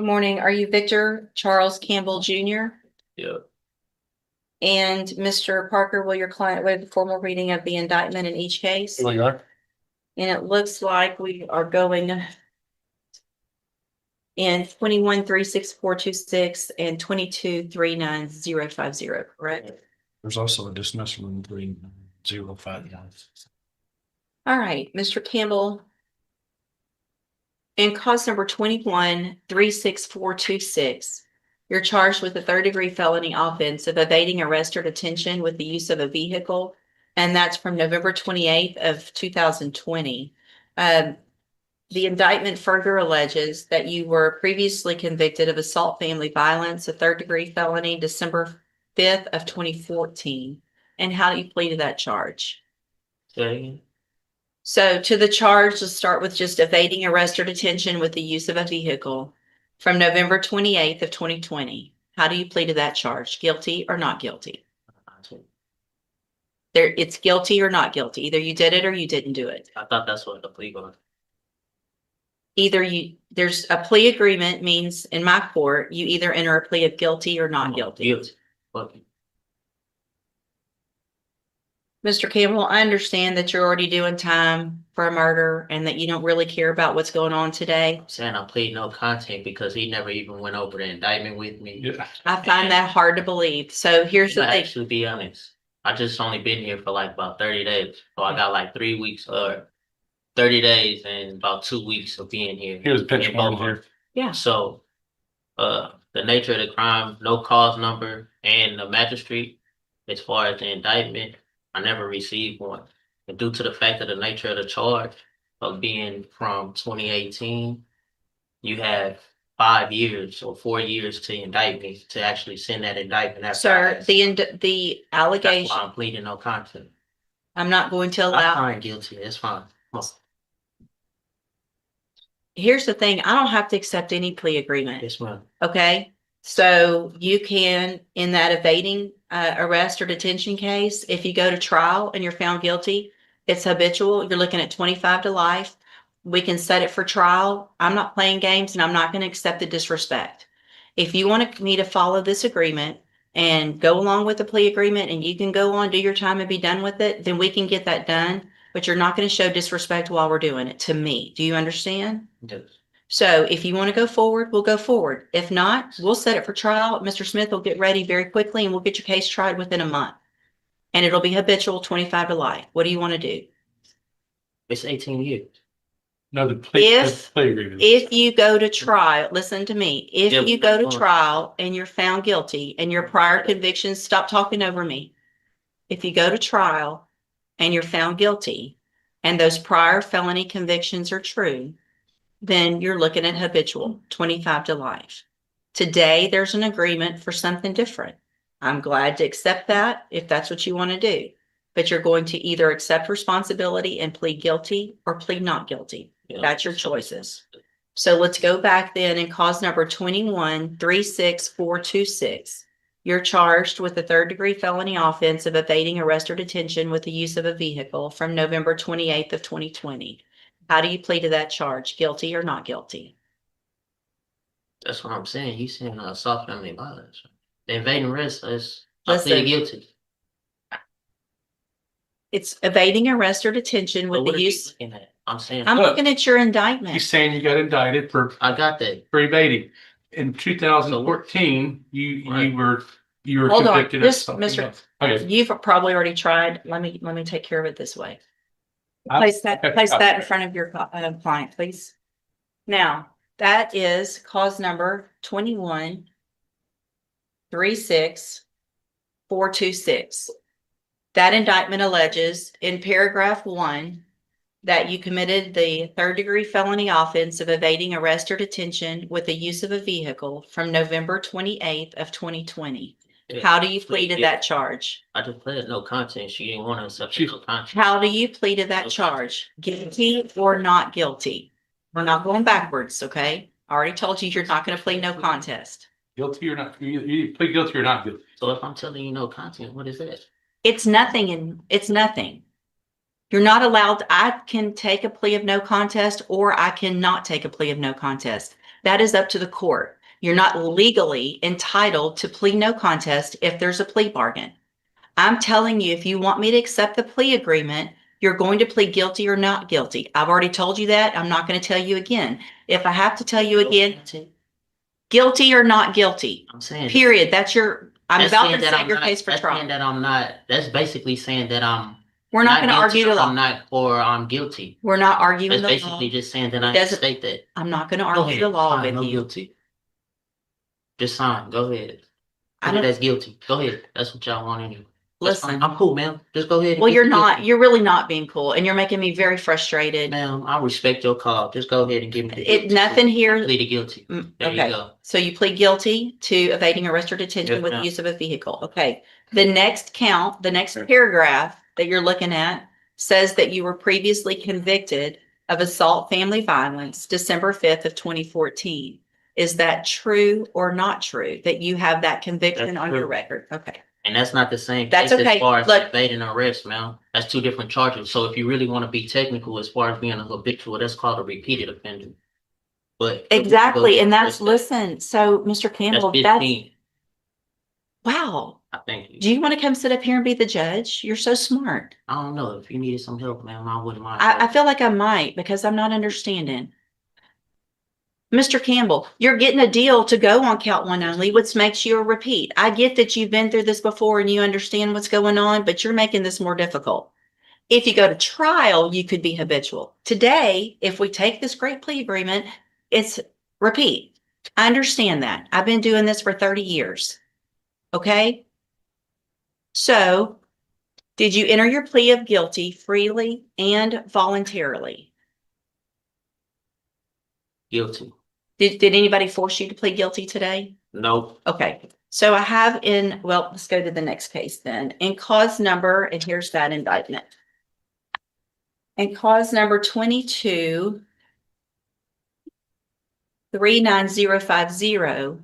Good morning. Are you Victor Charles Campbell Jr.? Yeah. And Mr. Parker, will your client waive the formal reading of the indictment in each case? Here we are. And it looks like we are going in 21-36426 and 22-39050, correct? There's also a dismissal in 3059. All right, Mr. Campbell. In cause number 21-36426, you're charged with a third-degree felony offense of evading arrest or detention with the use of a vehicle, and that's from November 28th of 2020. The indictment further alleges that you were previously convicted of assault family violence, a third-degree felony, December 5th of 2014. And how do you plead to that charge? Okay. So to the charge, let's start with just evading arrest or detention with the use of a vehicle from November 28th of 2020. How do you plead to that charge? Guilty or not guilty? It's guilty or not guilty. Either you did it or you didn't do it. I thought that's what the plea was. There's a plea agreement means in my court, you either enter a plea of guilty or not guilty. Guilty. Okay. Mr. Campbell, I understand that you're already doing time for a murder and that you don't really care about what's going on today. I'm saying I plead no content because he never even went over the indictment with me. Yeah. I find that hard to believe. So here's the To thing. actually be honest, I just only been here for like about 30 days. So I got like 3 weeks or 30 days and about 2 weeks of being here. He was pitch In morning Beaumont. here. Yeah. So the nature of the crime, no cause number, and the magistrate, as far as the indictment, I never received one. And due to the fact of the nature of the charge of being from 2018, you have 5 years or 4 years to indict me to actually send that indictment. After Sir, the that's allegation, why I'm pleading no contest. I'm not going to I'm allow. fine guilty. It's fine. Here's the thing. I don't have to accept any plea agreement. Yes, ma'am. Okay. So you can, in that evading arrest or detention case, if you go to trial and you're found guilty, it's habitual. You're looking at 25 to life. We can set it for trial. I'm not playing games and I'm not going to accept the disrespect. If you want me to follow this agreement and go along with the plea agreement and you can go on, do your time and be done with it, then we can get that done. But you're not going to show disrespect while we're doing it to me. Do you understand? Yes. So if you want to go forward, we'll go forward. If not, we'll set it for trial. Mr. Smith will get ready very quickly and we'll get your case tried within a month. And it'll be habitual 25 to life. What do you want to do? It's 18 years. No, the plea agreement. If you go to trial, listen to me. If Yeah, you go to fine. trial and you're found guilty and your prior convictions, stop talking over me. If you go to trial and you're found guilty and those prior felony convictions are true, then you're looking at habitual 25 to life. Today, there's an agreement for something different. I'm glad to accept that if that's what you want to do, but you're going to either accept responsibility and plead guilty or plead not guilty. Yeah. That's your choices. So let's go back then and cause number 21-36426. You're charged with a third-degree felony offense of evading arrest or detention with the use of a vehicle from November 28th of 2020. How do you plead to that charge? Guilty or not guilty? That's what I'm saying. You saying assault family violence. The evading arrest is I Listen. plead guilty. It's evading arrest or detention But with what the are you use. looking at? I'm saying I'm Look. looking at your indictment. He's saying you got indicted for I got that. evading. In 2014, you Right. were Hold on, convicted of just something Mr. else. Okay. You've probably already tried. Let me take care of it this way. Place that in front of your client, please. Now, that is cause number 21-36426. That indictment alleges in paragraph 1 that you committed the third-degree felony offense of evading arrest or detention with the use of a vehicle from November 28th of 2020. Yeah. How do you plead to that charge? I just pleaded no contest. She didn't want to accept no contest. How do you plead to that charge? Guilty or not guilty? We're not going backwards, okay? I already told you you're not going to plead no contest. Guilty or not? You plead guilty or not guilty? So if I'm telling you no contest, what is that? It's nothing and it's nothing. You're not allowed. I can take a plea of no contest or I cannot take a plea of no contest. That is up to the court. You're not legally entitled to plead no contest if there's a plea bargain. I'm telling you, if you want me to accept the plea agreement, you're going to plead guilty or not guilty. I've already told you that. I'm not going to tell you again. If I have to tell you again, guilty or not guilty, I'm saying. period. I'm That's about saying to that set I'm your not- case for that's saying trial. that I'm not, that's basically saying that I'm We're not going to guilty argue the or I'm law. not, or I'm guilty. We're not arguing That's the basically law. just saying that It I doesn't- state that. I'm not going to Go argue ahead, the law fine, with no you. guilty. Just sign, go ahead. I Put it don't- as guilty, go ahead, that's what y'all want anyway. That's Listen. fine. I'm cool, ma'am, just go ahead. and Well, get you're the not. guilty. You're really not being cool, and you're making me very frustrated. Ma'am, I respect your call, just go ahead and give me the It guilty. nothing here. Plead guilty, there you Okay, go. so you plead guilty to evading arrest or detention Yes, with the ma'am. use of a vehicle. Okay. The next count, the next paragraph that you're looking at says that you were previously convicted of assault family violence, December 5th of 2014. Is that true or not true that you have that conviction That's on your true. record? Okay. And that's not the same That's case okay. as far as Look. evading arrest, ma'am. That's two different charges. So if you really want to be technical as far as being a habitual, that's called a repeated offender. But Exactly. And that's that's, listen, so Mr. That's Campbell, 15. wow. I think. Do you want to come sit up here and be the judge? You're so smart. I don't know. If you needed some help, ma'am, I wouldn't mind. I feel like I might because I'm not understanding. Mr. Campbell, you're getting a deal to go on count one only, which makes you a repeat. I get that you've been through this before and you understand what's going on, but you're making this more difficult. If you go to trial, you could be habitual. Today, if we take this great plea agreement, it's repeat. I understand that. I've been doing this for 30 years. Okay? So, did you enter your plea of guilty freely and voluntarily? Guilty. Did anybody force you to plead guilty today? Nope. Okay, so I have well, let's go to the next case then. In cause number, and here's that indictment. In cause number 22-39050,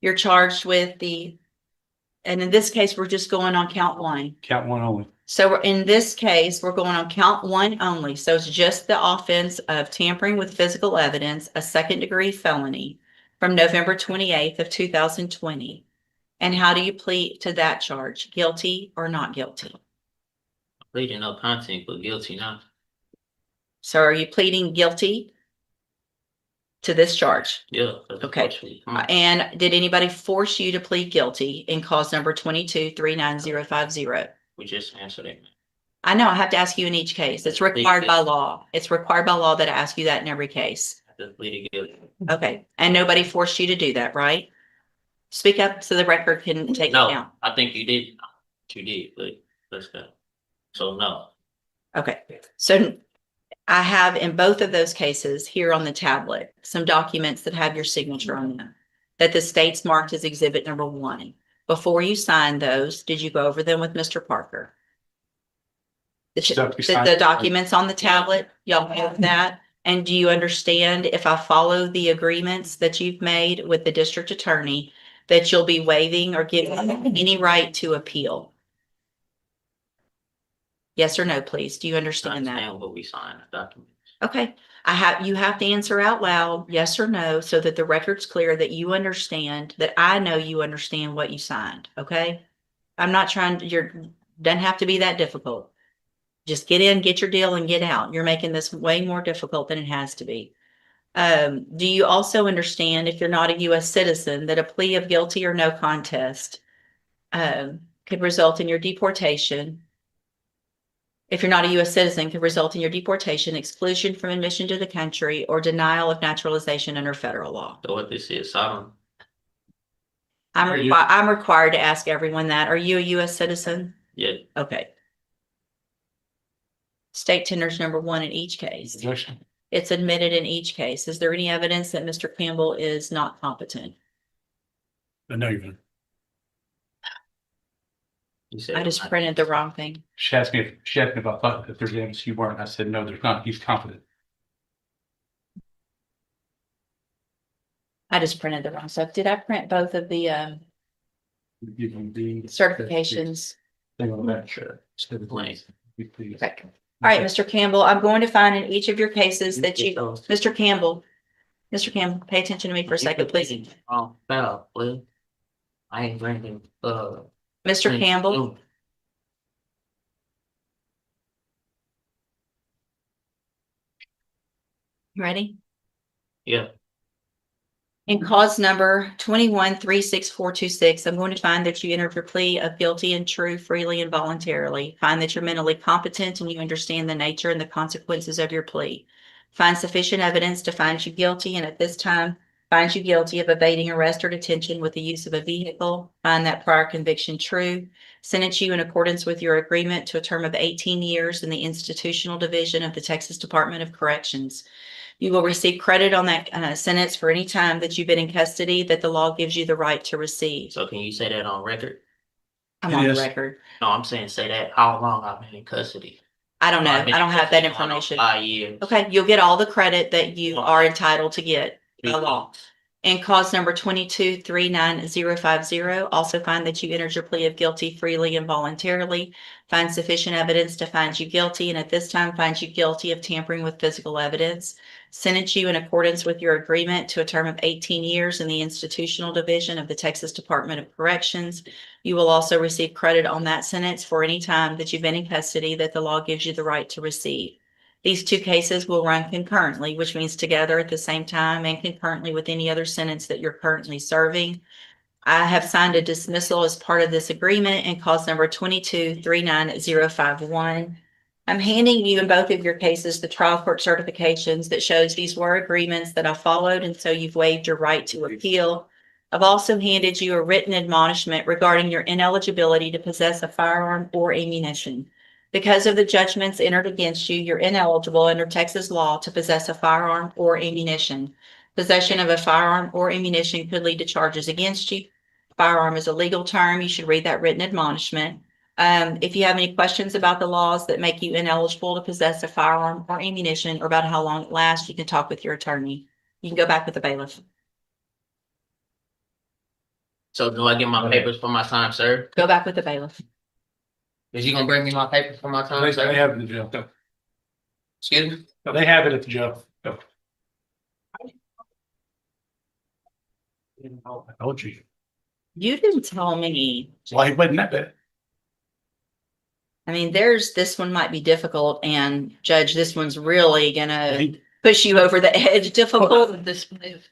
you're charged with and in this case, we're just going on count one. Count one only. So in this case, we're going on count one only. So it's just the offense of tampering with physical evidence, a second-degree felony from November 28th of 2020. And how do you plead to that charge? Guilty or not guilty? Pleading no content, but guilty now. So are you pleading guilty to this charge? Yeah. that's Okay. actually- And did anybody force you to plead guilty in cause number 22-39050? We just answered it. I know I have to ask you in each case. It's required by law. It's required by law that I ask you that in every case. I just pleaded guilty. Okay. And nobody forced you to do that, right? Speak up so the record can take it No, down. I think you did. You did, but let's go. So no. Okay. So I have in both of those cases here on the tablet, some documents that have your signature on them that the state's marked as exhibit number 1. Before you signed those, did you go over them with Mr. Parker? The documents on the tablet, y'all have that? And do you understand if I follow the agreements that you've made with the district attorney, that you'll be waiving or giving any right to appeal? Yes or no, please? Do you understand that? Understand what we signed, the documents. Okay, you have to answer out loud, yes or no, so that the record's clear that you understand, that I know you understand what you signed, okay? I'm not trying to, doesn't have to be that difficult. Just get in, get your deal and get out. You're making this way more difficult than it has to be. Do you also understand, if you're not a US citizen, that a plea of guilty or no contest could result in your deportation? If you're not a US citizen, could result in your deportation, exclusion from admission to the country, or denial of naturalization under federal law. So what this is, I don't. I'm required to ask everyone that. Are you a US citizen? Yeah. Okay. State tenders number 1 in each case. Objection. It's admitted in each case. Is there any evidence that Mr. Campbell is not competent? No, you're not. You said I just printed the wrong thing. She asked me if I thought that there's evidence you weren't. I said, no, there's not. He's competent. I just printed the wrong stuff. Did I print both of the You can be. certifications? Thing on that, sure. Blank. Okay. All right, Mr. Campbell, I'm going to find in each of your cases that you, Mr. Campbell, Mr. Campbell, pay attention to me for a second, please. Oh, foul, please. I ain't drinking, Mr. Campbell, you ready? Yeah, In cause number 21-36426, I'm going to find that you entered your plea of guilty and true freely and voluntarily. Find that you're mentally competent and you understand the nature and the consequences of your plea. Find sufficient evidence to find you guilty, and at this time, find you guilty of evading arrest or detention with the use of a vehicle. Find that prior conviction true. Sentence you in accordance with your agreement to a term of 18 years in the institutional division of the Texas Department of Corrections. You will receive credit on that sentence for any time that you've been in custody that the law gives you the right to receive. so can you say that on record? I'm on the Yes. record. No, I'm saying say that how long I've been in custody. I don't know. I've been I don't in have that custody going on information. 5 years. Okay, you'll get all the credit that you are entitled to get by 3 law. months. And cause number 22-39050, also find that you entered your plea of guilty freely and voluntarily. Find sufficient evidence to find you guilty, and at this time find you guilty of tampering with physical evidence. Sentence you in accordance with your agreement to a term of 18 years in the institutional division of the Texas Department of Corrections. You will also receive credit on that sentence for any time that you've been in custody that the law gives you the right to receive. These two cases will run concurrently, which means together at the same time and concurrently with any other sentence that you're currently serving. I have signed a dismissal as part of this agreement and cause number 22-39051. I'm handing you in both of your cases the trial court certifications that shows these were agreements that I followed, and so you've waived your right to appeal. I've also handed you a written admonishment regarding your ineligibility to possess a firearm or ammunition. Because of the judgments entered against you, you're ineligible under Texas law to possess a firearm or ammunition. Possession of a firearm or ammunition could lead to charges against you. Firearm is a legal term. You should read that written admonishment. If you have any questions about the laws that make you ineligible to possess a firearm or ammunition or about how long it lasts, you can talk with your attorney. You can go back with the bailiff. So do I get my papers for my time served? Go back with the bailiff. Is you gonna bring me my papers for my time They served? have it in the jail. Go. Excuse me? No, they have it at the jail. Go. I told you. You didn't tell me. Well, he wasn't that bad. I mean, this one might be difficult, and Judge, this one's really gonna He- push you over the edge difficult. This, if